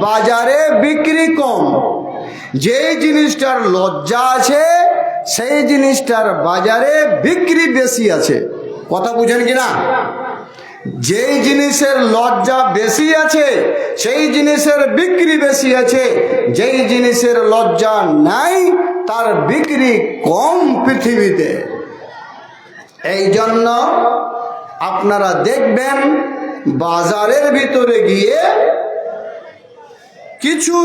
বাজারে বিক্রি কম। যেই জিনিসটার লজ্জা আছে সেই জিনিসটার বাজারে বিক্রি বেশি আছে। কথা বুঝেন কিনা? যেই জিনিসের লজ্জা বেশি আছে সেই জিনিসের বিক্রি বেশি আছে, যেই জিনিসের লজ্জা নাই তার বিক্রি কম পৃথিবীতে। এই জন্য আপনারা দেখবেন বাজারের ভিতরে গিয়ে কিছু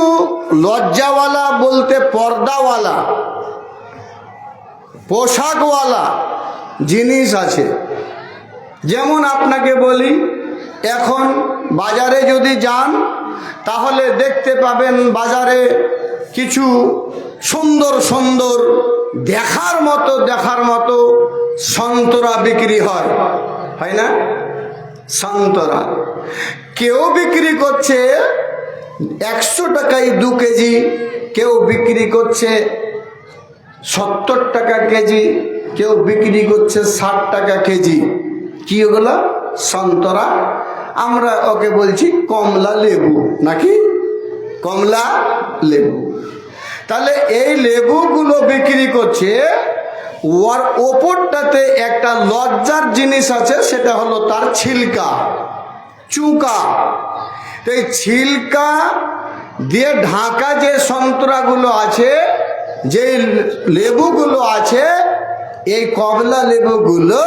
লজ্জাওয়ালা বলতে পর্দাওয়ালা পোশাকওয়ালা জিনিস আছে। যেমন আপনাকে বলি, এখন বাজারে যদি যান তাহলে দেখতে পাবেন বাজারে কিছু সুন্দর সুন্দর দেখার মতো সন্তরা বিক্রি হয় না? সন্তরা কেউ বিক্রি করছে 100 টাকায় 2 কেজি, কেউ বিক্রি করছে 70 টাকা কেজি, কেউ বিক্রি করছে 60 টাকা কেজি। কি ওগুলো? সন্তরা। আমরা ওকে বলছি কমলা লেবু, নাকি? কমলা লেবু। তাহলে এই লেবুগুলো বিক্রি করছে, ওর ওপরটাতে একটা লজ্জার জিনিস আছে, সেটা হলো তার ছিলকা, চুকা। তো এই ছিলকা দিয়ে ঢাকা যে সন্তরাগুলো আছে, যে লেবুগুলো আছে, এই কমলা লেবুগুলো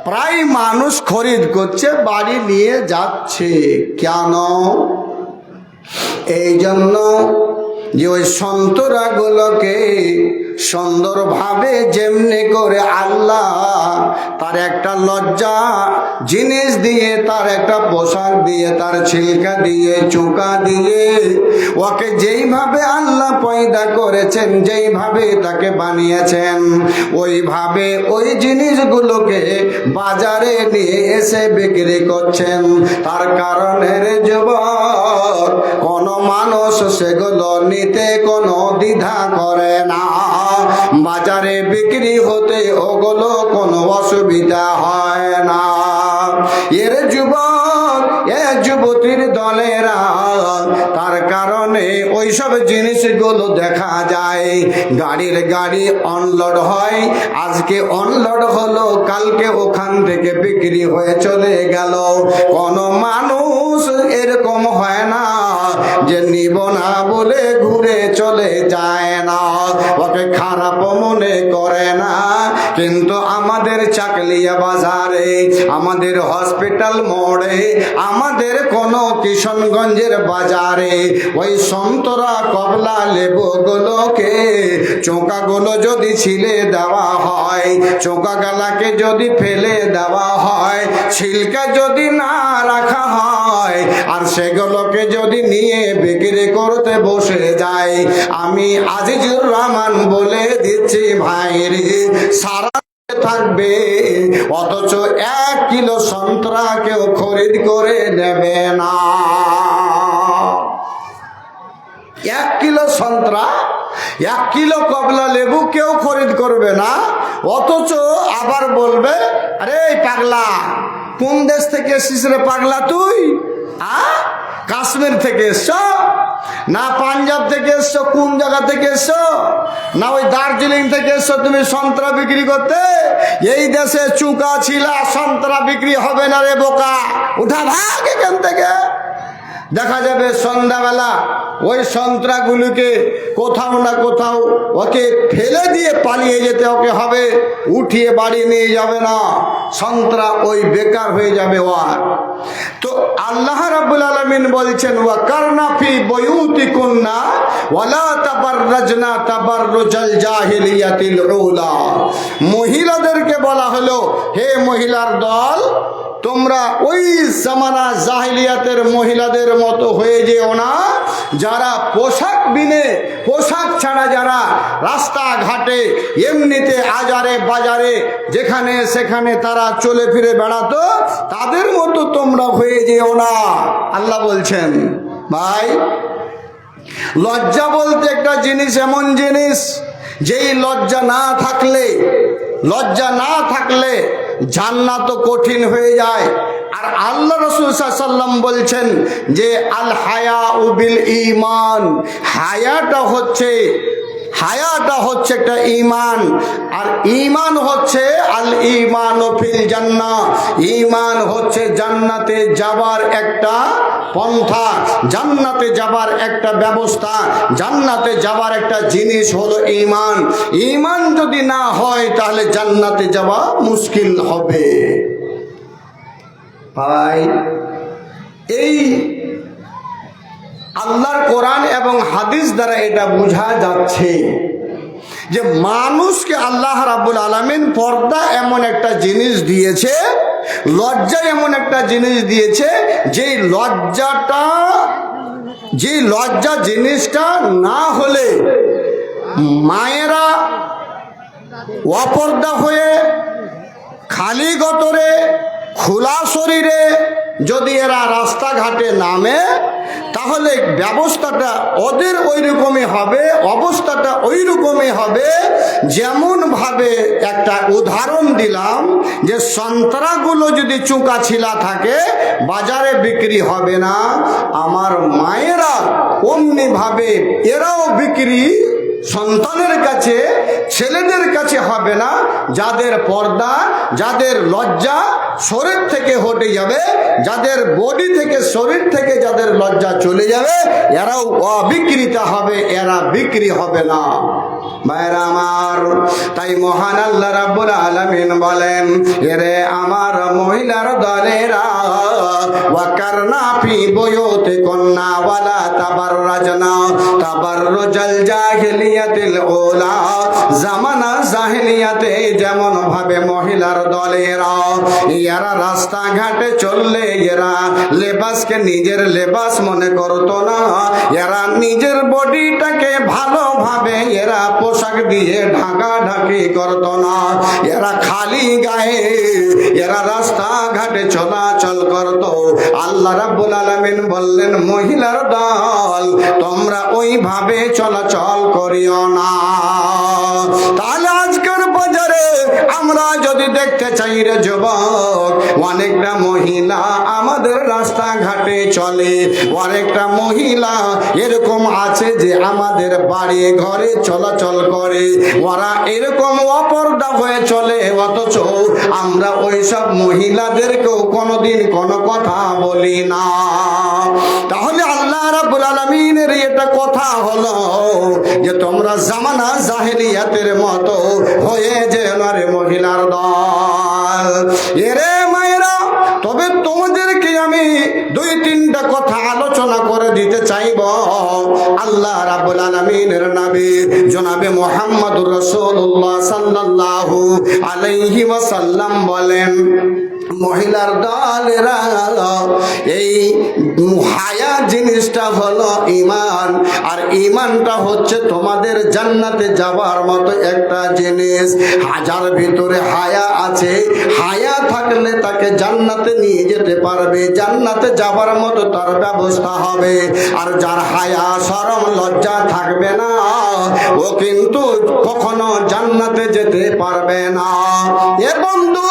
প্রায় মানুষ খরিদ করছে, বাড়ি নিয়ে যাচ্ছে। কেন? এই জন্য যে ওই সন্তরাগুলোকে সুন্দরভাবে যেমনি করে আল্লাহ তার একটা লজ্জা জিনিস দিয়ে, তার একটা পোশাক দিয়ে, তার ছিলকা দিয়ে, চোকা দিয়ে, ওকে যেইভাবে আল্লাহ পয়দা করেছেন, যেইভাবে তাকে বানিয়েছেন, ওইভাবে ওই জিনিসগুলোকে বাজারে নিয়ে এসে বিক্রি করছেন। তার কারণে যুবক, কোনো মানুষ সেগুলো নিতে কোনো দ্বিধা করে না। বাজারে বিক্রি হতে ওগুলো কোনো অসুবিধা হয় না। এর যুবক, যুবতীর দলেরা, তার কারণে ওইসব জিনিসগুলো দেখা যায়। গাড়ি অনলোড হয়, আজকে অনলোড হলো, কালকে ওখান থেকে বিক্রি হয়ে চলে গেল। কোনো মানুষ এরকম হয় না যে নিব না বলে ঘুরে চলে যায় না, ওকে খারাপ মনে করে না। কিন্তু আমাদের চাকলিয়া বাজারে, আমাদের হসপিটাল মোড়ে, আমাদের কোন কিশনগঞ্জের বাজারে ওই সন্তরা কমলা লেবুগুলোকে চোকাগুলো যদি ছিলে দেওয়া হয়, চোকা গালাকে যদি ফেলে দেওয়া হয়, ছিলকা যদি না রাখা হয়, আর সেগুলোকে যদি নিয়ে বিক্রি করতে বসে যায়, আমি আজিজুর রহমান বলে দিচ্ছি ভাইরে, সারা থাকবে, অথচ 1 কিলো সন্তরা কেউ খরিদ করে নেবে না। 1 কিলো সন্তরা, 1 কিলো কমলা লেবু কেউ খরিদ করবে না। অথচ আবার বলবে, আরে পাগলা, কোন দেশ থেকে এসেছিস রে পাগলা তুই? কাশ্মীর থেকে এসছো না পাঞ্জাব থেকে এসছো? কোন জায়গা থেকে এসছো? না ওই দার্জিলিং থেকে এসছো তুমি সন্তরা বিক্রি করতে? এই দেশে চুকা ছিলা সন্তরা বিক্রি হবে না রে বোকা, উঠা ভাগ এখান থেকে। দেখা যাবে সন্ধ্যাবেলা ওই সন্তরাগুলোকে কোথাও না কোথাও ওকে ফেলে দিয়ে পালিয়ে যেতে ওকে হবে, উঠিয়ে বাড়ি নিয়ে যাবে না, সন্তরা ওই বেকার হয়ে যাবে। ওয়ার তো আল্লাহ রাব্বুল আলামিন বলছেন, ওয়া কারনা ফি বুয়ুতিকুন্না ওয়ালা তাবাররাজনা তাবাররুজাল জাহিলিয়াতিল উলা। মহিলাদেরকে বলা হলো, হে মহিলার দল, তোমরা ওই জামানা জাহিলিয়াতের মহিলাদের মতো হয়ে যেও না, যারা পোশাক বিনে, পোশাক ছাড়া যারা রাস্তাঘাটে এমনিতে আজারে বাজারে যেখানে সেখানে তারা চলে ফিরে বেড়াতো, তাদের মতো তোমরা হয়ে যেও না। আল্লাহ বলছেন, ভাই, লজ্জা বলতে একটা জিনিস, এমন জিনিস যেই লজ্জা না থাকলে জান্নাত কঠিন হয়ে যায়। আর আল্লাহ রাসূল সাল্লাল্লাহু আলাইহি ওয়াসাল্লাম বলছেন যে আল হায়াউ বিল ঈমান, হায়াটা হচ্ছে একটা ঈমান, আর ঈমান হচ্ছে আল ঈমানু ফিল জান্নাহ, ঈমান হচ্ছে জান্নাতে যাবার একটা পন্থা, জান্নাতে যাবার একটা ব্যবস্থা, জান্নাতে যাবার একটা জিনিস হলো ঈমান। ঈমান যদি না হয় তাহলে জান্নাতে যাওয়া মুশকিল হবে। ভাই, এই আল্লাহর কোরআন এবং হাদিস দ্বারা এটা বোঝা যাচ্ছে যে মানুষকে আল্লাহ রাব্বুল আলামিন পর্দা এমন একটা জিনিস দিয়েছে, লজ্জা এমন একটা জিনিস দিয়েছে, যে লজ্জা জিনিসটা না হলে মায়েরা অপর্দা হয়ে খালি গতরে খোলা শরীরে যদি এরা রাস্তাঘাটে নামে তাহলে ব্যবস্থাটা ওদের ওই রকমই হবে, অবস্থাটা ওই রকমই হবে। যেমন ভাবে একটা উদাহরণ দিলাম যে সন্তরাগুলো যদি চুকা ছিলা থাকে বাজারে বিক্রি হবে না, আমার মায়েরা অমনি ভাবে এরাও বিক্রি সন্তানের কাছে, ছেলেদের কাছে হবে না। যাদের পর্দা, যাদের লজ্জা শরীর থেকে হটে যাবে, যাদের বডি থেকে, শরীর থেকে যাদের লজ্জা চলে যাবে, এরাও অবিকৃতা হবে, এরা বিক্রি হবে না। ভাইরা আমার, তাই মহান আল্লাহ রাব্বুল আলামিন বলেন, এরে আমার মহিলার দলেরা, ওয়াকারনা ফি বুয়ুতিকুন্না ওয়ালা তাবাররাজনা তাবাররুজাল জাহিলিয়াতিল উলা, জামানা জাহিলিয়াতে যেমন ভাবে মহিলার দলেরা এরা রাস্তাঘাটে চললে এরা লেবাসকে নিজের লেবাস মনে করতো না, এরা নিজের বডিটাকে ভালোভাবে এরা পোশাক দিয়ে ঢাকাঢাকি করতো না, এরা খালি গায়ে এরা রাস্তাঘাটে চলাচল করতো। আল্লাহ রাব্বুল আলামিন বললেন, মহিলার দল তোমরা ওইভাবে চলাচল করিও না। তাহলে আজকের বাজারে আমরা যদি দেখতে চাই রে যুবক, অনেকটা মহিলা আমাদের রাস্তাঘাটে চলে, অনেকটা মহিলা এরকম আছে যে আমাদের বাড়ি ঘরে চলাচল করে, ওরা এরকম অপর্দা হয়ে চলে, অথচ আমরা ওইসব মহিলাদেরকেও কোনোদিন কোনো কথা বলি না। তাহলে আল্লাহ রাব্বুল আলামিনের এটা কথা হলো যে তোমরা জামানা জাহেলিয়াতের মতো হয়ে যেও না রে মহিলার দল। এরে মায়েরা, তবে তোমাদেরকে আমি দুই তিনটা কথা আলোচনা করে দিতে চাইব। আল্লাহ রাব্বুল আলামিনের নবী জনাবে মুহাম্মদুর রাসূলুল্লাহ সাল্লাল্লাহু আলাইহি ওয়াসাল্লাম বলেন, মহিলার দলেরা, এই হায়া জিনিসটা হলো ঈমান, আর ঈমানটা হচ্ছে তোমাদের জান্নাতে যাবার মতো একটা জিনিস। হাজার ভিতরে হায়া আছে, হায়া থাকলে তাকে জান্নাতে নিয়ে যেতে পারবে, জান্নাতে যাবার মতো তার ব্যবস্থা হবে। আর যার হায়া শরম লজ্জা থাকবে না, ও কিন্তু কখনো জান্নাতে যেতে পারবে না। এ বন্ধু,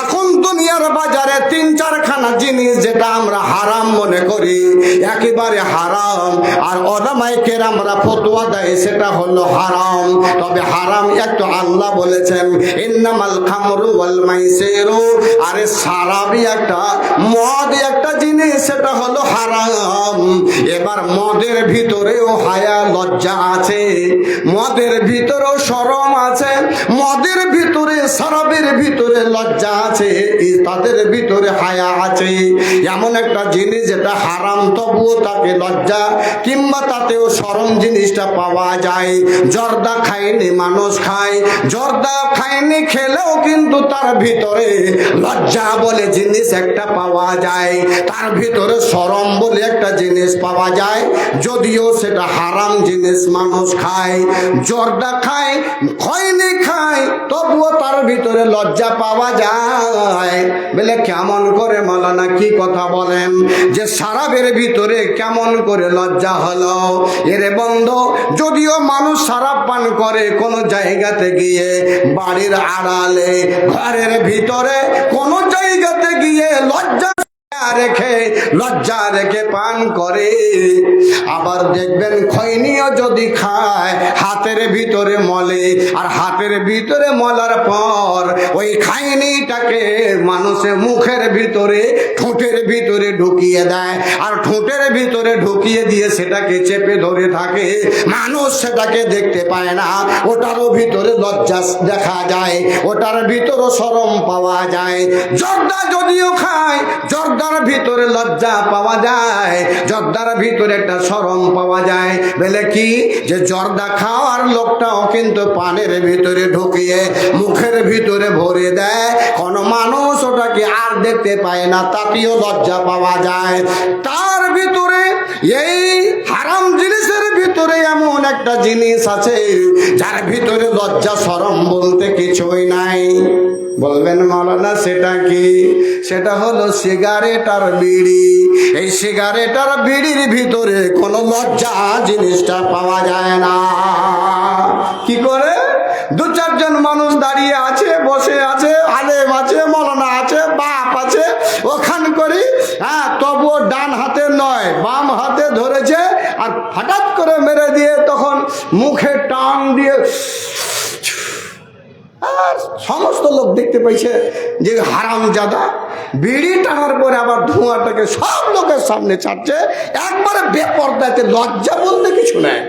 এখন দুনিয়ার বাজারে তিন চারখানা জিনিস যেটা আমরা হারাম মনে করি, একেবারে হারাম, আর ওলামায়ে কেরামরা ফতোয়া দেয় সেটা হলো হারাম। তবে হারাম একটু আল্লাহ বলেছেন, ইন্নামাল খামরু ওয়াল মাইসিরু, আরে সারাবি একটা, মদ একটা জিনিস, সেটা হলো হারাম। এবার মদের ভিতরেও হায়া লজ্জা আছে, মদের ভিতরেও শরম আছে, মদের ভিতরে সারাবের ভিতরে লজ্জা আছে, তাদের ভিতরে হায়া আছে। এমন একটা জিনিস যেটা হারাম তবুও তাকে লজ্জা কিংবা তাতেও শরম জিনিসটা পাওয়া যায়। জর্দা খায়নি মানুষ খায়, জর্দা খায়নি খেলেও কিন্তু তার ভিতরে লজ্জা বলে জিনিস একটা পাওয়া যায়, তার ভিতরে শরম বলে একটা জিনিস পাওয়া যায়, যদিও সেটা হারাম জিনিস মানুষ খায়। জর্দা খায়, খয়নি খায়, তবুও তার ভিতরে লজ্জা পাওয়া যায়। বলে কেমন করে মাওলানা, কি কথা বলেন যে শরাবের ভিতরে কেমন করে লজ্জা হলো? এরে বন্ধু, যদিও মানুষ শরাব পান করে কোন জায়গাতে গিয়ে, বাড়ির আড়ালে, ঘরের ভিতরে, কোন জায়গাতে গিয়ে লজ্জা লজ্জা রেখে পান করে। আবার দেখবেন খৈনিও যদি খায় হাতের ভিতরে মলে, আর হাতের ভিতরে মলার পর ওই খাইনিটাকে মানুষের মুখের ভিতরে ঠোঁটের ভিতরে ঢুকিয়ে দেয়, আর ঠোঁটের ভিতরে ঢুকিয়ে দিয়ে সেটাকে চেপে ধরে থাকে। মানুষ সেটাকে দেখতে পায় না, ওটারও ভিতরে লজ্জা দেখা যায়, ওটার ভিতরে শরম পাওয়া যায়। জর্দা যদিও খায়, জর্দার ভিতরে লজ্জা পাওয়া যায়, জর্দার ভিতরে একটা শরম পাওয়া যায়। বলে কি যে জর্দা খাওয়ার লোকটাও কিন্তু পানের ভিতরে ঢুকিয়ে মুখের ভিতরে ভরে দেয়, কোন মানুষ ওটাকে আর দেখতে পায় না, তাতেও লজ্জা পাওয়া যায়। তার ভিতরে এই হারাম জিনিসের ভিতরে এমন একটা জিনিস আছে যার ভিতরে লজ্জা শরম বলতে কিছুই নাই। বলবেন মাওলানা সেটা কি? সেটা হলো সিগারেট আর বিড়ি। এই সিগারেট আর বিড়ির ভিতরে কোনো লজ্জা জিনিসটা পাওয়া যায় না। কি করে? দু চারজন মানুষ দাঁড়িয়ে আছে, বসে আছে, আলেম আছে, মাওলানা আছে, বাপ আছে, ওখান করে তবুও ডান হাতে নয় বাম হাতে ধরেছে, আর হঠাৎ করে মেরে দিয়ে তখন মুখে টান দিয়ে, আর সমস্ত লোক দেখতে পাইছে যে হারামজাদা বিড়ি টানার পরে আবার ধোঁয়াটাকে সব লোকের সামনে ছাড়ছে, একবারে বেপরদাতে। লজ্জা বলতে কিছু নাই,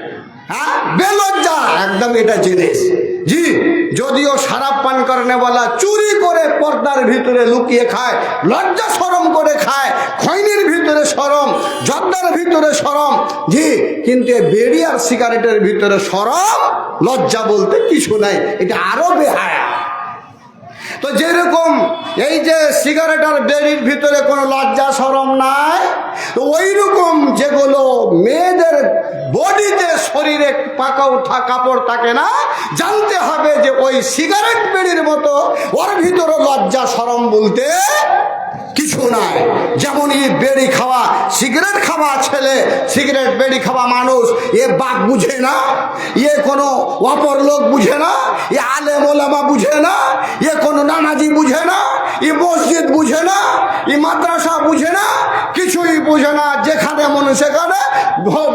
হ্যাঁ, বেলজ্জা একদম এটা জিনিস। জি, যদিও শরাব পান করনে বলা চুরি করে পর্দার ভিতরে লুকিয়ে খায়, লজ্জা শরম করে খায়, খৈনির ভিতরে শরম, জর্দার ভিতরে শরম, জি, কিন্তু বিড়ি আর সিগারেটের ভিতরে শরম লজ্জা বলতে কিছু নাই, এটা আরো বেহায়া। তো যেরকম এই যে সিগারেট আর বিড়ির ভিতরে কোনো লজ্জা শরম নাই, তো ওই রকম যেগুলো মেয়েদের বডিতে শরীরে পাকা উঠা কাপড় থাকে না, জানতে হবে যে ওই সিগারেট বিড়ির মতো ওর ভিতরে লজ্জা শরম বলতে কিছু নাই। যেমন এই বেড়ি খাওয়া, সিগারেট খাওয়া ছেলে, সিগারেট বেড়ি খাওয়া মানুষ, এ বাপ বুঝে না, এ কোনো অপর লোক বুঝে না, এ আলেম ওলামা বুঝে না, এ কোনো নামাজি বুঝে না, এ মসজিদ বুঝে না, এ মাদ্রাসা বুঝে না, কিছুই বুঝে না। যেখানে মনে সেখানে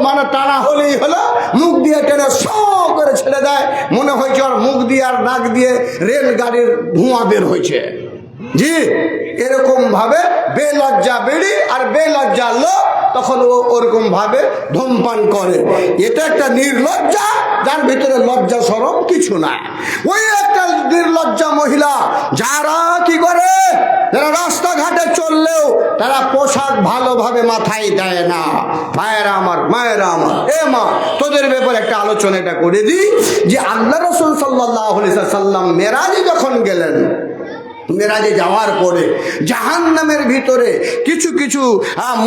মানে টানা হলেই হলো, মুখ দিয়ে টেনে শো করে ছেড়ে দেয়, মনে হয়েছে ওর মুখ দিয়ে আর নাক দিয়ে রেলগাড়ির ধোঁয়া বের হয়েছে। জি, এরকম ভাবে বেলজ্জা বেড়ি আর বেলজ্জা লোক তখন ও ওরকম ভাবে ধূমপান করে। এটা একটা নির্লজ্জা, যার ভিতরে লজ্জা শরম কিছু নাই। ওই একটা নির্লজ্জা মহিলা যারা কি করে, যারা রাস্তাঘাটে চললেও তারা পোশাক ভালোভাবে মাথায় দেয় না। ভাইয়েরা আমার, মায়েরা আমার, এ মা, তোদের ব্যাপারে একটা আলোচনা এটা করে দিই যে আল্লাহ রাসূল সাল্লাল্লাহু আলাইহি ওয়াসাল্লাম মেরাজে যখন গেলেন, মেরাজে যাওয়ার পরে জাহান্নামের ভিতরে কিছু কিছু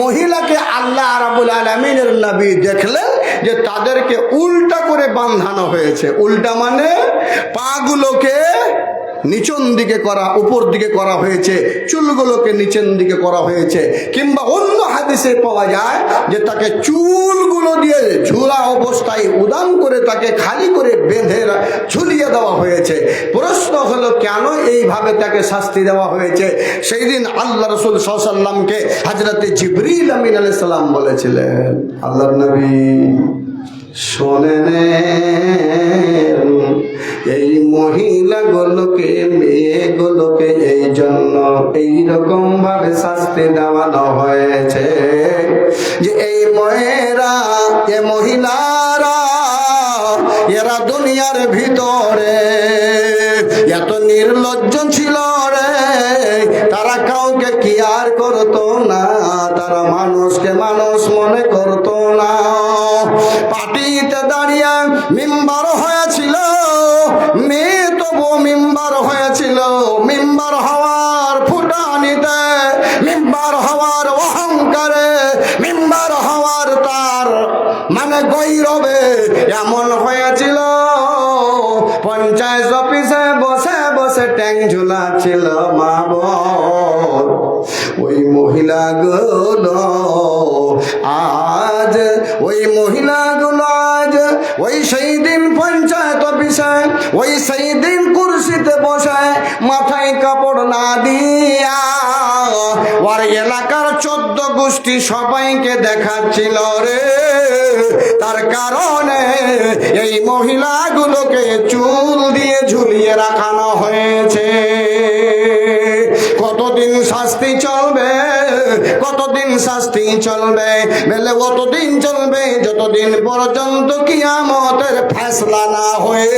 মহিলাকে আল্লাহ রাব্বুল আলামিনের নবী দেখলেন যে তাদেরকে উল্টা করে বাঁধানো হয়েছে। উল্টা মানে পাগুলোকে নিচন দিকে করা, উপর দিকে করা হয়েছে, চুলগুলোকে নিচের দিকে করা হয়েছে। কিংবা অন্য হাদিসে পাওয়া যায় যে তাকে চুলগুলো দিয়ে ঝুলা অবস্থায় উদান করে তাকে খালি করে বেঁধে ঝুলিয়ে দেওয়া হয়েছে। প্রশ্ন হলো কেন এইভাবে তাকে শাস্তি দেওয়া হয়েছে? সেই দিন আল্লাহ রাসূল সাল্লাল্লাহু আলাইহি ওয়াসাল্লামকে হযরতে জিবরিল আমিন আলাইহিস সালাম বলেছিলেন, আল্লাহর নবী শোনেন, এই মহিলাগুলোকে, মেয়েগুলোকে এই জন্য এইরকম ভাবে শাস্তি দেওয়ানো হয়েছে যে এই মেয়েরা, এ মহিলারা, এরা দুনিয়ার ভিতরে এত নির্লজ্জ ছিল রে, তারা কাউকে কেয়ার করতো না, তারা মানুষকে মানুষ মনে করতো না। পাটিতে দাঁড়িয়ে মিম্বার হয়েছিল, মেয়ে তবু মিম্বার হয়েছিল। মিম্বার হওয়ার ফুটানিতে, মিম্বার হওয়ার অহংকারে, মিম্বার হওয়ার তার মানে গৌরবে এমন হয়েছিল, পঞ্চায়েত অফিসে বসে বসে ট্যাং ঝুলাচ্ছিল মা বোন। ওই মহিলাগুলো আজ, ওই মহিলাগুলো আজ ওই সেই দিন পঞ্চায়েত অফিসে ওই সেই দিন কুরসিতে বসে মাথায় কাপড় না দিয়া ওর এলাকার 14 গোষ্ঠী সবাইকে দেখাচ্ছিল রে। তার কারণে এই মহিলাগুলোকে চুল দিয়ে ঝুলিয়ে রাখানো হয়েছে। কতদিন শাস্তি চলবে, কতদিন শাস্তি চলবে? বলে অতদিন চলবে যতদিন পর্যন্ত কিয়ামতের ফয়সালা না হয়ে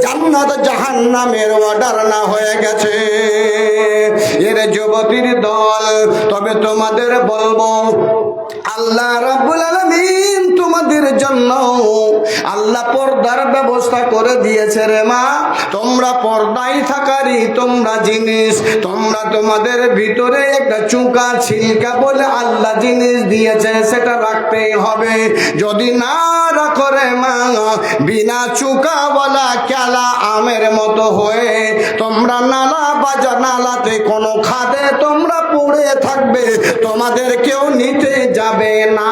জান্নাত জাহান্নামের অর্ডার না হয়ে গেছে। এর যুবতীর দল, তবে তোমাদের বলবো আল্লাহ রাব্বুল আলামিন তোমাদের জন্য আল্লাহ পর্দার ব্যবস্থা করে দিয়েছে রে মা। তোমরা পর্দায় থাকারই তোমরা জিনিস, তোমরা তোমাদের ভিতরে একটা চুকা ছিলকা বলে আল্লাহ জিনিস দিয়েছে, সেটা রাখতেই হবে। যদি না রাখো রে মা, বিনা চুকাওয়ালা ক্যালা আমের মতো হয়ে তোমরা নালা বাজা নালাতে কোনো খাদে তোমরা পড়ে থাকবে, তোমাদের কেউ নিতে যাবে না।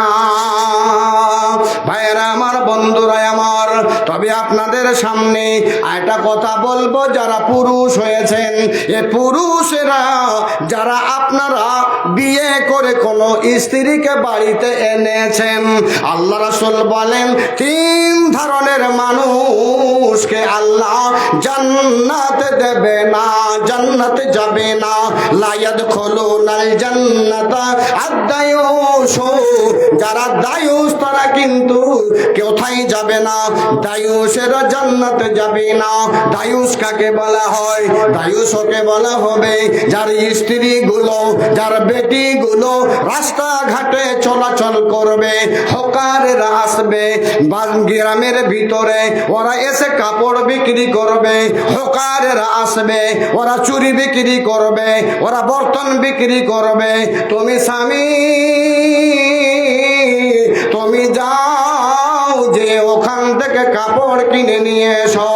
ভাইয়েরা আমার, বন্ধুরা আমার, তবে আপনাদের সামনে একটা কথা বলবো, যারা পুরুষ হয়েছেন, এ পুরুষেরা যারা আপনারা বিয়ে করে কোনো স্ত্রীকে বাড়িতে এনেছেন, আল্লাহ রাসূল বলেন 3 ধরনের মানুষকে আল্লাহ জান্নাতে দেবে না, জান্নাতে যাবে না। লা ইয়াদখুলুনাল জান্নাতা আদ-দায়ুস, যারা দায়ুস তারা কিন্তু কোথায় যাবে না, দায়ুসেরা জান্নাতে যাবে না। দায়ুস কাকে বলা হয়? দায়ুস ওকে বলা হবে যার স্ত্রীগুলো, যার বেটিগুলো রাস্তাঘাটে চলাচল করবে, হকারেরা আসবে গ্রামের ভিতরে, ওরা এসে কাপড় বিক্রি করবে, হকারেরা আসবে, ওরা চুরি বিক্রি করবে, ওরা বর্তন বিক্রি করবে। তুমি স্বামী, তুমি যাও যে ওখান থেকে কাপড় কিনে নিয়ে এসো,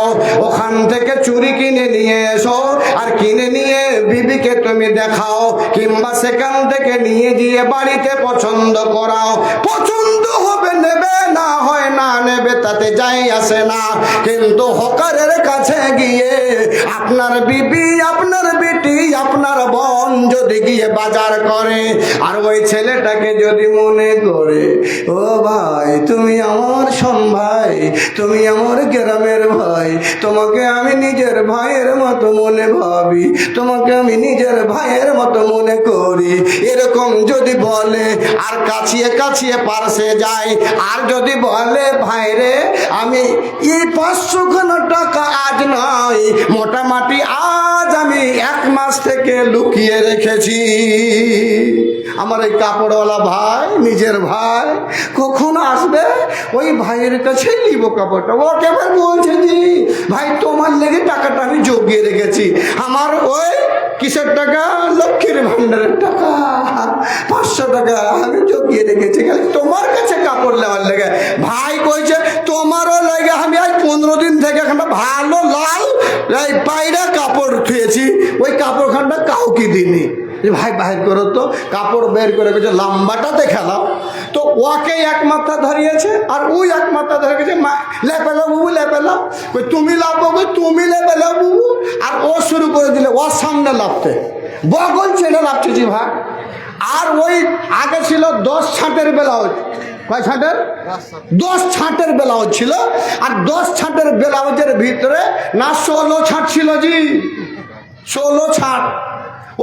ওখান থেকে চুরি কিনে নিয়ে এসো, আর কিনে নিয়ে বিবিকে তুমি দেখাও, কিংবা সেখান থেকে নিয়ে গিয়ে বাড়িতে পছন্দ করাও। পছন্দ হবে নেবে, না হয় না নেবে, তাতে যাই আসে না। কিন্তু হকারের কাছে গিয়ে আপনার বিবি, আপনার বেটি, আপনার বোন যদি গিয়ে বাজার করে, আর ওই ছেলেটাকে যদি মনে করে ও ভাই তুমি আমার ভাই, তুমি আমার গ্রামের ভাই, তোমাকে আমি নিজের ভাইয়ের মতো মনে ভাবি, তোমাকে আমি নিজের ভাইয়ের মতো মনে করি, এরকম যদি বলে, আর কাছিয়ে কাছিয়ে পার্সে যায়, আর যদি বলে ভাইরে আমি এই 500 টাকা আজ নয়, মোটামুটি আজ আমি 1 মাস থেকে লুকিয়ে রেখেছি, আমার এই কাপড়ওয়ালা ভাই, নিজের ভাই কখন আসবে, ওই ভাইয়ের কাছেই নিব কাপড়টা। ও কেবল বলছে জি ভাই তোমার লেগে টাকাটা আমি জমিয়ে রেখেছি, আমার ওই কিসের টাকা, লক্ষ্মীর ভান্ডারের টাকা, 500 টাকা আমি জমিয়ে রেখেছি খালি তোমার কাছে কাপড় নেওয়ার লেগে। ভাই কইছে তোমারও লেগে আমি আজ 15 দিন থেকে একটা ভালো লাল পায়রা কাপড় থুয়েছি, ওই কাপড়খানটা কাউকে দিনি। ভাই বাহির করো তো, কাপড় বের করে গেছে, লম্বাটা দেখালাম তো, ওকে 1 মাথা ধরিয়েছে আর ওই 1 মাথা ধরে গেছে, লেপেলো বুবু লেপেলো, তুমি লাভবো, তুমি লেপেলো বুবু, আর ও শুরু করে দিলে ওর সামনে লাভতে, বগল ছেড়ে লাভছে জি ভাই। আর ওই আগে ছিল 10 ছাঁটের ব্লাউজ, কয় ছাঁটের? 10 ছাঁটের ব্লাউজ ছিল, আর 10 ছাঁটের ব্লাউজের ভিতরে না 16 ছাঁট ছিল জি, 16 ছাঁট।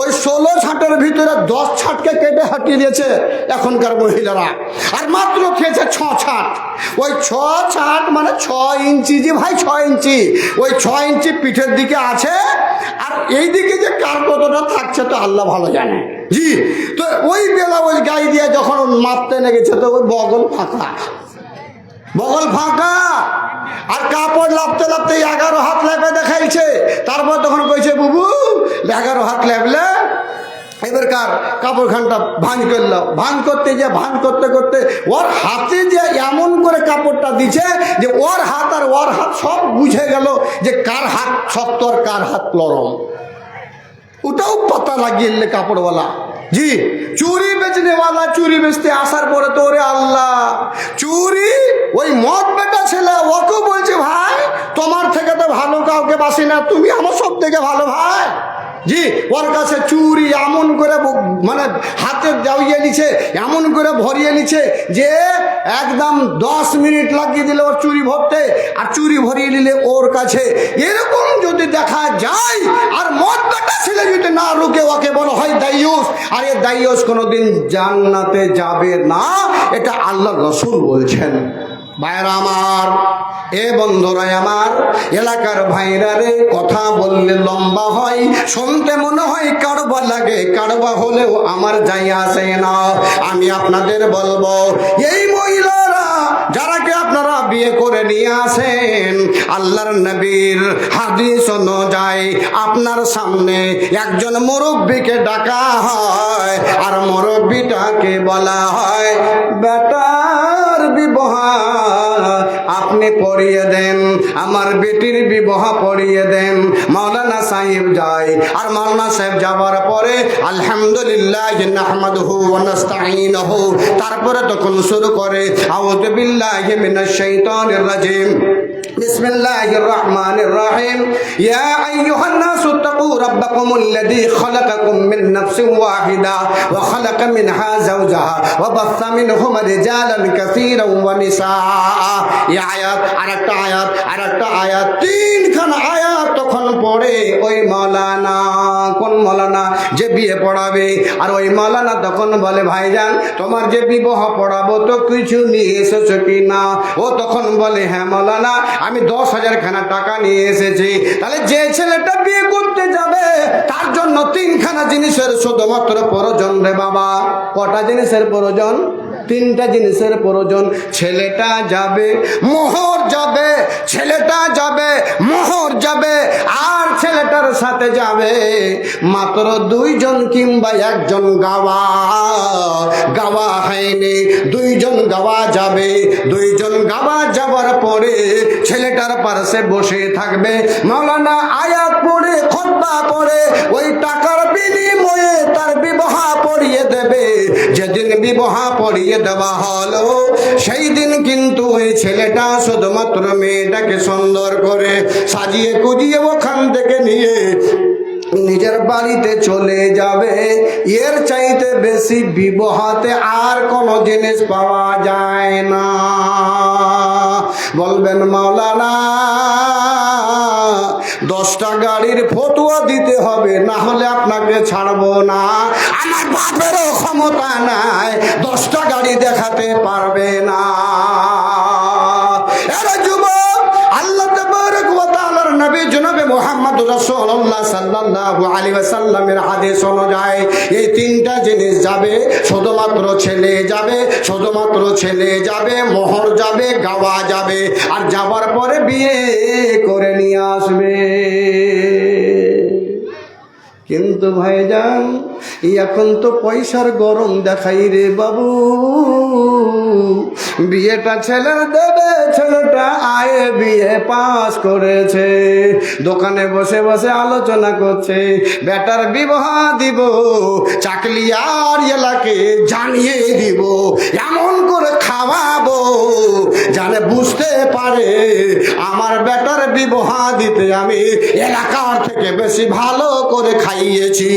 ওই 16 ছাঁটের ভিতরে 10 ছাঁটকে কেটে হাঁটিয়ে দিয়েছে এখনকার মহিলারা, আর মাত্র খেয়েছে 6 ছাঁট। ওই 6 ছাঁট মানে 6 ইঞ্চি জি ভাই, 6 ইঞ্চি, ওই 6 ইঞ্চি পিঠের দিকে আছে, আর এই দিকে যে কার কতটা থাকছে তো আল্লাহ ভালো জানে জি। তো ওই বেলা ওই গায়ে দিয়ে যখন মাপতে লেগেছে তো ওই বগল ফাঁকা, বগল ফাঁকা, আর কাপড় লাপতে লাপতে 11 হাত লেপে দেখাইছে। তারপর তখন কইছে বুবু 11 হাত লেপলে এবারকার কাপড়খানটা ভাঁজ করলো, ভাঁজ করতে যে ভাঁজ করতে করতে ওর হাতে যে এমন করে কাপড়টা দিছে যে ওর হাত আর ওর হাত সব বুঝে গেল যে কার হাত শক্ত আর কার হাত নরম। ওটাও পাতা লাগিয়ে নিলে কাপড়ওয়ালা জি। চুরি বেচনেওয়ালা চুরি বেচতে আসার পরে তো ওরে আল্লাহ, চুরি ওই মদ বেটা ছেলে হাসিনা তুমি আমার সব থেকে ভালো ভাই। জি, ওর কাছে চুরি এমন করে মানে হাতে দাঁড়িয়ে নিছে, এমন করে ভরিয়ে নিছে যে একদম 10 মিনিট লাগিয়ে দিলে ওর চুরি ভরতে, আর চুরি ভরিয়ে নিলে ওর কাছে। এরকম যদি দেখা যায় আর মদ্দাটা ছেলে যদি না রুকে, ওকে বলা হয় দাইয়ুস। আর এ দাইয়ুস কোনোদিন জান্নাতে যাবে না, এটা আল্লাহর রাসূল বলছেন। ভাইরা আমার, এ বন্ধুরা আমার, এলাকার ভাইরা রে, কথা বললে লম্বা হয়, শুনতে মনে হয় কারবা লাগে, কারবা হলেও আমার যাই আসে না। আমি আপনাদের বলবো, এই মহিলারা যারাকে আপনারা বিয়ে করে নিয়ে আসেন, আল্লাহর নবীর হাদিস অনুযায়ী আপনার সামনে একজন মুরব্বীকে ডাকা হয়, আর মুরব্বীটাকে বলা হয় বেটার বিবাহ আপনি পড়িয়ে দেন, আমার বেটির বিবাহ পড়িয়ে দেন। মাওলানা সাহেব যায়, আর মাওলানা সাহেব যাবার পরে আলহামদুলিল্লাহ নাহমাদুহু ওয়া নাস্তাঈনুহু, তারপরে তখন শুরু করে আউযু বিল্লাহি মিনাশ শাইতানির রাজিম, বিসমিল্লাহির রহমানির রহিম। ইয়া আইয়ুহান নাসু তাকু রাব্বাকুমুল্লাযী খালাকাকুম মিন নাফসিন ওয়াহিদা ওয়া খালাকা মিনহা যাওজাহা ওয়া বাসসা মিনহুমা রিজালান কাসীরান ওয়া নিসা। এই আয়াত, আরেকটা আয়াত, আরেকটা আয়াত, তিনখানা আয়াত তখন পড়ে ওই মাওলানা। কোন মাওলানা? যে বিয়ে পড়াবে। আর ওই মাওলানা তখন বলে ভাইজান তোমার যে বিবাহ পড়াবো তো কিছু নিয়ে এসেছো কি না? ও তখন বলে হ্যাঁ মাওলানা, আমি 10,000 খানা টাকা নিয়ে এসেছি। তাহলে যে ছেলেটা বিয়ে করতে যাবে তার জন্য 3খানা জিনিসের শুধুমাত্র প্রয়োজন রে বাবা। কটা জিনিসের প্রয়োজন? 3টা জিনিসের প্রয়োজন। ছেলেটা যাবে, মোহর যাবে, ছেলেটা যাবে, মোহর যাবে, আর ছেলেটার সাথে যাবে মাত্র 2 জন কিংবা 1 জন গাওয়া। গাওয়া হয়নি, 2 জন গাওয়া যাবে। 2 জন গাওয়া যাবার পরে ছেলেটার পাশে বসে থাকবে, মাওলানা আয়াত পড়ে, খুতবা পড়ে, ওই টাকার বিনিময়ে তার বিবাহ পড়িয়ে দেবে। যেদিন বিবাহ পড়িয়ে দেওয়া হলো সেই দিন কিন্তু ওই ছেলেটা শুধুমাত্র মেয়েটাকে সুন্দর করে সাজিয়ে কুজিয়ে ওখান থেকে নিয়ে নিজের বাড়িতে চলে যাবে। এর চাইতে বেশি বিবাহতে আর কোনো জিনিস পাওয়া যায় না। বলবেন মাওলানা 10টা গাড়ির ফতুয়া দিতে হবে, না হলে আপনাকে ছাড়বো না। আমার বাপেরও ক্ষমতা নাই, 10টা গাড়ি দেখাতে পারবে না। এরা যুবক, আল্লাহ তাবারক ওয়া তাআলার নবী জনাবে মুহাম্মদ রাসূলুল্লাহ সাল্লাল্লাহু আলাইহি ওয়াসাল্লামের হাদিস অনুযায়ী এই 3টা জিনিস যাবে, শুধুমাত্র ছেলে যাবে, শুধুমাত্র ছেলে যাবে, মোহর যাবে, গাওয়া যাবে, আর যাবার পরে বিয়ে করে নিয়ে আসবে। কিন্তু ভাইজান এখন তো পয়সার গরম দেখাই রে বাবু। বিয়েটা ছেলের দেবে, ছেলেটা আয়ে বিয়ে পাস করেছে, দোকানে বসে বসে আলোচনা করছে বেটার বিবাহ দিব, চাকলিয়ার এলাকে জানিয়ে দিব, এমন করে খাওয়াবো জানে বুঝতে পারে আমার বেটার বিবাহ দিতে আমি এলাকার থেকে বেশি ভালো করে খাইয়েছি।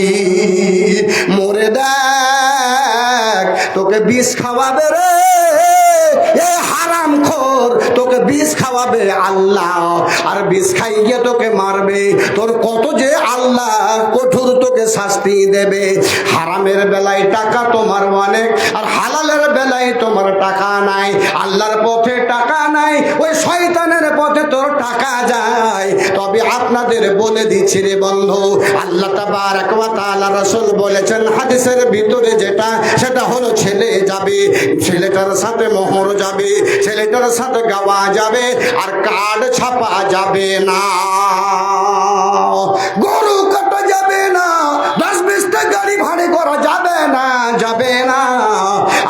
মরে দেখ তোকে বিষ খাওয়াবে রে, এ হারামখোর, তোকে বিষ খাওয়াবে আল্লাহ, আর বিষ খাইয়ে তোকে মারবে। তোর কত যে আল্লাহ কঠোর তোকে শাস্তি দেবে। হারামের বেলায় টাকা তোমার অনেক, আর হালালের বেলায় তোমার টাকা নাই। আল্লাহর পথে টাকা নাই, ওই শয়তানের পথে তোর টাকা যায়। তবে আপনাদের বলে দিচ্ছি রে বন্ধু, আল্লাহ তাবারক ওয়া তাআলা রাসূল বলেছেন হাদিসের ভিতরে যেটা, সেটা হলো ছেলে যাবে, ছেলেটার সাথে মোহর যাবে, ছেলেটার সাথে গাওয়া যাবে, আর কার্ড ছাপা যাবে না, গরু কাটা যাবে না, 10-20টা গাড়ি ভাড়া করা যাবে না, যাবে না।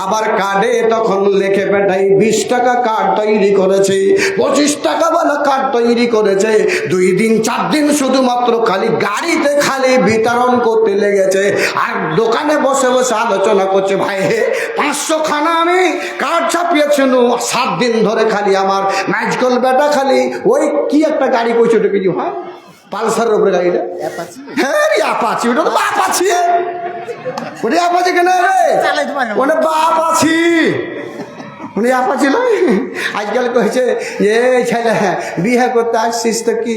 আবার কার্ডে তখন লেখে বেটাই 20 টাকা কার্ড তৈরি করেছে, 25 টাকা বলা কার্ড তৈরি করেছে। 2 দিন 4 দিন শুধুমাত্র খালি গাড়িতে খালি বিতরণ করতে লেগেছে, আর দোকানে বসে বসে আলোচনা করছে ভাই হে 500 খানা আমি কার্ড ছাপিয়েছি 7 দিন ধরে। খালি আমার ম্যাজকল বেটা খালি ওই কি একটা গাড়ি কইছে ওটা কিছু হয় পালসারের উপরে গাড়িটা? হ্যাঁ রে অ্যাপাচি, ওটা তো বাপ আছি। ওটা অ্যাপাচি কেন রে? ওটা বাপ আছি, উনি অ্যাপাচি নয়। আজকাল কয়েছে যে ছেলে বিয়ে করতে আসছিস তো কি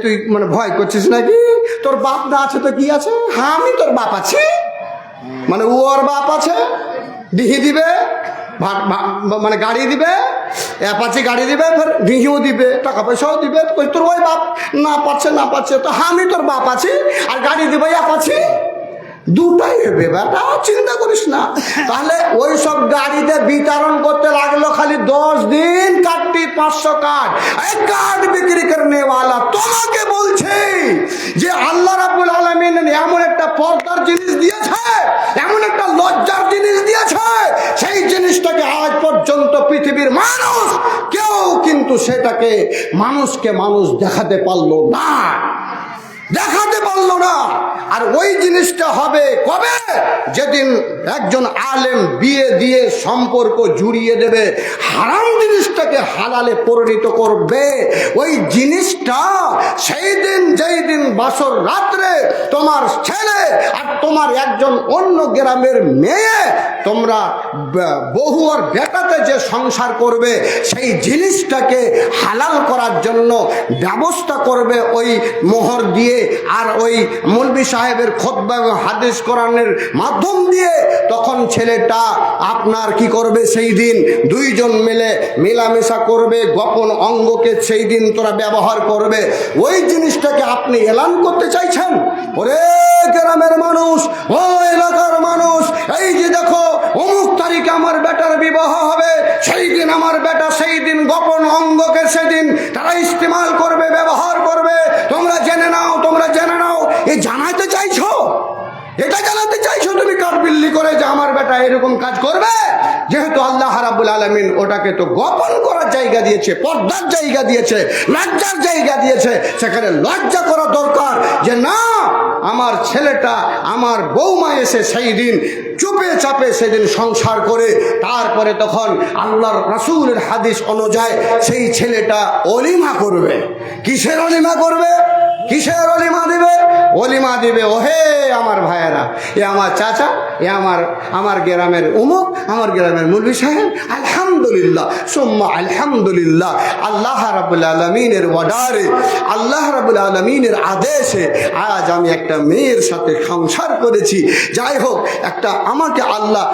তুই মানে ভয় করছিস নাকি? তোর বাপ না আছে তো কি আছে? হ্যাঁ আমি তোর বাপ আছি, মানে ও ওর বাপ আছে, ডিহি দিবে, মানে গাড়ি দিবে, অ্যাপাচি গাড়ি দিবে, ফের ডিহিও দিবে, টাকা পয়সাও দিবে। তোর ওই বাপ না পাচ্ছে তো হ্যাঁ আমি তোর বাপ আছি, আর গাড়ি দিবে অ্যাপাচি, দুটাই হবে বেটা, চিন্তা করিস না। তাহলে ওই সব গাড়িতে বিতরণ করতে লাগলো খালি 10 দিন কাটটি 500 কার্ড। এই কার্ড বিক্রি করনে वाला তোমাকে বলছে যে আল্লাহ রাব্বুল আলামিন এমন একটা পর্দার জিনিস দিয়েছে, এমন একটা লজ্জার জিনিস দিয়েছে, সেই জিনিসটাকে আজ পর্যন্ত পৃথিবীর মানুষ কেউ কিন্তু সেটাকে মানুষকে মানুষ দেখাতে পারলো না, দেখাতে পারলো না। আর ওই জিনিসটা হবে কবে? যেদিন একজন আলেম বিয়ে দিয়ে সম্পর্ক জুড়িয়ে দেবে, হারাম জিনিসটাকে হালালে পরিণত করবে, ওই জিনিসটা সেই দিন, যেই দিন বাসর রাত্রে তোমার ছেলে আর তোমার একজন অন্য গ্রামের মেয়ে, তোমরা বহু আর বেটাতে যে সংসার করবে, সেই জিনিসটাকে হালাল করার জন্য ব্যবস্থা করবে ওই মোহর দিয়ে, আর ওই মৌলবি সাহেবের খুতবা এবং হাদিস কোরআনের মাধ্যম দিয়ে। তখন ছেলেটা আপনার কি করবে? সেই দিন দুইজন মিলে মেলামেশা করবে, গোপন অঙ্গকে সেই দিন তোরা ব্যবহার করবে। ওই জিনিসটাকে আপনি এলান করতে চাইছেন? ওরে গ্রামের মানুষ, ও এলাকার মানুষ, এই যে দেখো অমুক তারিখে আমার বেটার বিবাহ হবে, সেই দিন আমার বেটা সেই দিন গোপন অঙ্গকে সেদিন তারা ইস্তেমাল করবে, ব্যবহার করবে। তোমরা জেনে নাও, তোমরা জেনে নাও। এ জানাতে চাইছো, এটা জানাতে চাইছো তুমি কারবিল্লি করে যে আমার বেটা এরকম কাজ করবে? যেহেতু আল্লাহ রাব্বুল আলামিন ওটাকে তো গোপন করার জায়গা দিয়েছে, পর্দার জায়গা দিয়েছে, লজ্জার জায়গা দিয়েছে, সেখানে লজ্জা করা দরকার যে না, আমার ছেলেটা, আমার বৌমা এসে সেই দিন চুপে চাপে সেদিন সংসার করে, তারপরে তখন আল্লাহর রাসূলের হাদিস অনুযায়ী সেই ছেলেটা অলিমা করবে। কিসের অলিমা করবে? কিসের অলিমা দিবে? অলিমা দিবে, ওহে আমার ভাইয়েরা, এ আমার চাচা, এ আমার গ্রামের উমুক, আমার গ্রামের মৌলভী সাহেব, আলহামদুলিল্লাহ সুম্মা আলহামদুলিল্লাহ, আল্লাহ রাব্বুল আলামিনের অর্ডারে, আল্লাহ রাব্বুল আলামিনের আদেশে আজ আমি একটা মেয়ের সাথে সংসার করেছি। যাই হোক, একটা আমাকে আল্লাহ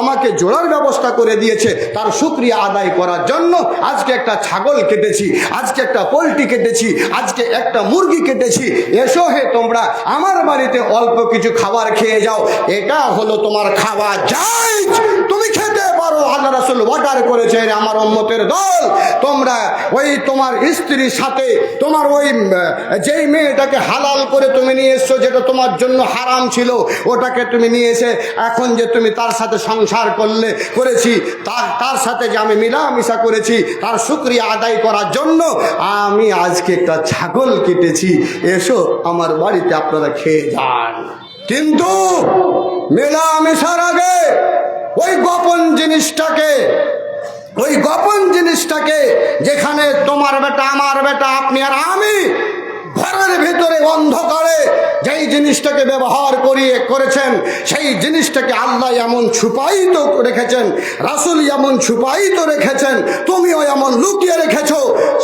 আমাকে জোড়ার ব্যবস্থা করে দিয়েছে, তার শুকরিয়া আদায় করার জন্য আজকে একটা ছাগল কেটেছি, আজকে একটা পোলট্রি কেটেছি, আজকে একটা মুরগি কেটেছি। এসো হে তোমরা আমার বাড়িতে অল্প কিছু খাবার খেয়ে যাও, এটা হলো তোমার খাওয়া জায়েজ, তুমি খেতে পারো। আল্লাহ রাসূল অর্ডার করেছেন, আমার উম্মতের দল, তোমরা ওই তোমার স্ত্রীর সাথে তোমার ওই যেই মেয়েটাকে হালাল করে তুমি নিয়ে এসছো, যেটা তোমার জন্য হারাম ছিল, ওটাকে তুমি নিয়ে এসে এখন যে তুমি তার সাথে সংসার করেছি, তার সাথে যে আমি মিলামিশা করেছি, তার শুকরিয়া আদায় করার জন্য আমি আজকে একটা ছাগল কেটেছি, এসো আমার বাড়িতে আপনারা খেয়ে যান। কিন্তু মেলামেশার আগে ওই গোপন জিনিসটাকে যেখানে তোমার বেটা, আমার বেটা, আপনি আর আমি ঘরের ভিতরে অন্ধকারে যেই জিনিসটাকে ব্যবহার করেছেন, সেই জিনিসটাকে আল্লাহ এমন ছুপায়িত রেখেছেন, রাসূল এমন ছুপায়িত রেখেছেন, তুমিও এমন লুকিয়ে রেখেছো।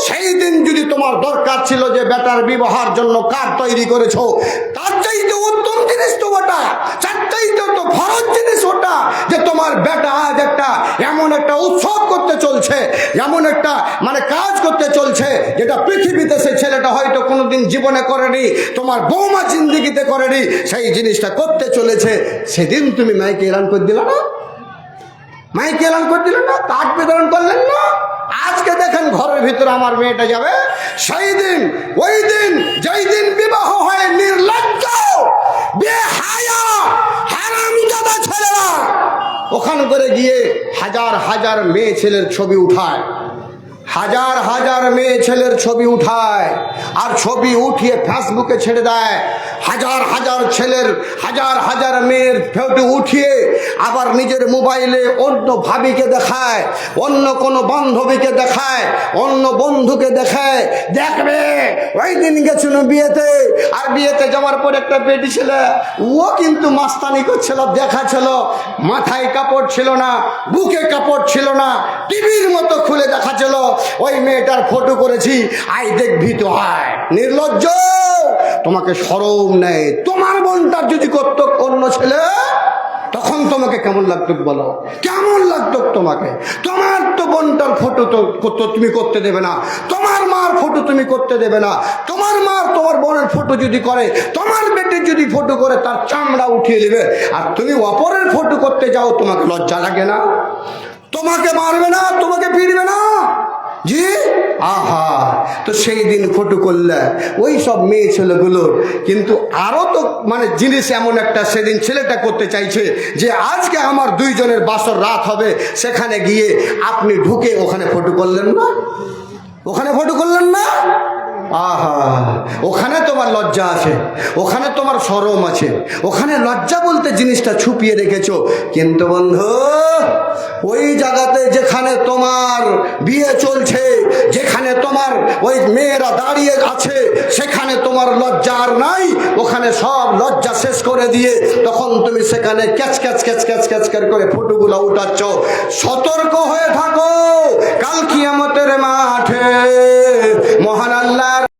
সেই দিন যদি তোমার দরকার ছিল যে বেটার বিবাহের জন্য কার্ড তৈরি করেছো, তার চাইতে উত্তম জিনিস তো ওটা, তার চাইতে তো ফরজ জিনিস ওটা, যে তোমার বেটা আজ একটা এমন একটা উৎসব করতে চলছে, এমন একটা মানে কাজ করতে চলছে, যেটা পৃথিবীতে সেই ছেলেটা হয়তো কোনোদিন জীবনে করেনি, তোমার বৌমা জিন্দেগিতে করেনি, সেই জিনিসটা করতে চলেছে। সেদিন তুমি মাইকে এলান করে দিলে না, মাইকে এলান করে দিলে না, কার্ড বিতরণ করলেন না। আজকে দেখেন ঘরের ভিতরে আমার মেয়েটা যাবে, সেই দিন, ওই দিন, যেই দিন বিবাহ হয়, নির্লজ্জ বেহায়া হারামজাদা ছেলেরা ওখান করে গিয়ে হাজার হাজার মেয়ে ছেলের ছবি উঠায়। হাজার হাজার মেয়ে ছেলের ছবি উঠায় আর ছবি উঠিয়ে ফেসবুকে ছেড়ে দেয়। হাজার হাজার ছেলের হাজার হাজার মেয়ের ফটো উঠিয়ে আবার নিজের মোবাইলে অন্য ভাবিকে দেখায়, অন্য কোনো বান্ধবীকে দেখায়, অন্য বন্ধুকে দেখায়। দেখবে ওই দিন গেছিল বিয়েতে, আর বিয়েতে যাওয়ার পর একটা বেটি ছেলে, ও কিন্তু মাস্তানি করছিল, দেখাচ্ছিল, মাথায় কাপড় ছিল না, বুকে কাপড় ছিল না, টিভির মতো খুলে দেখাচ্ছিল ওই মেয়েটার ফটো করেছি, আই দেখবি তো। হয় নির্লজ্জ, তোমাকে শরম নেই। তোমার বোনটার যদি করতো অন্য ছেলে, তখন তোমাকে কেমন লাগতো বলো? কেমন লাগতো তোমাকে? তোমার তো বোনটার ফটো তো তুমি করতে দেবে না, তোমার মার ফটো তুমি করতে দেবে না। তোমার মার তোমার বোনের ফটো যদি করে, তোমার বেটির যদি ফটো করে, তার চামড়া উঠিয়ে দেবে। আর তুমি অপরের ফটো করতে যাও, তোমাকে লজ্জা লাগে না? তোমাকে মারবে না, তোমাকে পিটবে না? জি, আহা। তো সেই দিন ফটো করলে ওই সব মেয়ে ছেলেগুলোর কিন্তু আরো তো মানে জিনিস এমন একটা সেদিন ছেলেটা করতে চাইছে যে আজকে আমার দুইজনের বাসর রাত হবে, সেখানে গিয়ে আপনি ঢুকে ওখানে ফটো করলেন না, ওখানে ফটো করলেন না। আহা, ওখানে তোমার লজ্জা আছে, ওখানে তোমার শরম আছে, ওখানে লজ্জা বলতে জিনিসটা ছুপিয়ে রেখেছো। কিন্তু বন্ধু, ওই জায়গাতে যেখানে তোমার বিয়ে চলছে, যেখানে তোমার ওই মেয়েরা দাঁড়িয়ে আছে, সেখানে তোমার লজ্জা আর নাই। ওখানে সব লজ্জা শেষ করে দিয়ে তখন তুমি সেখানে catch catch catch catch catch করে ফটোগুলো উঠাচ্ছ। সতর্ক হয়ে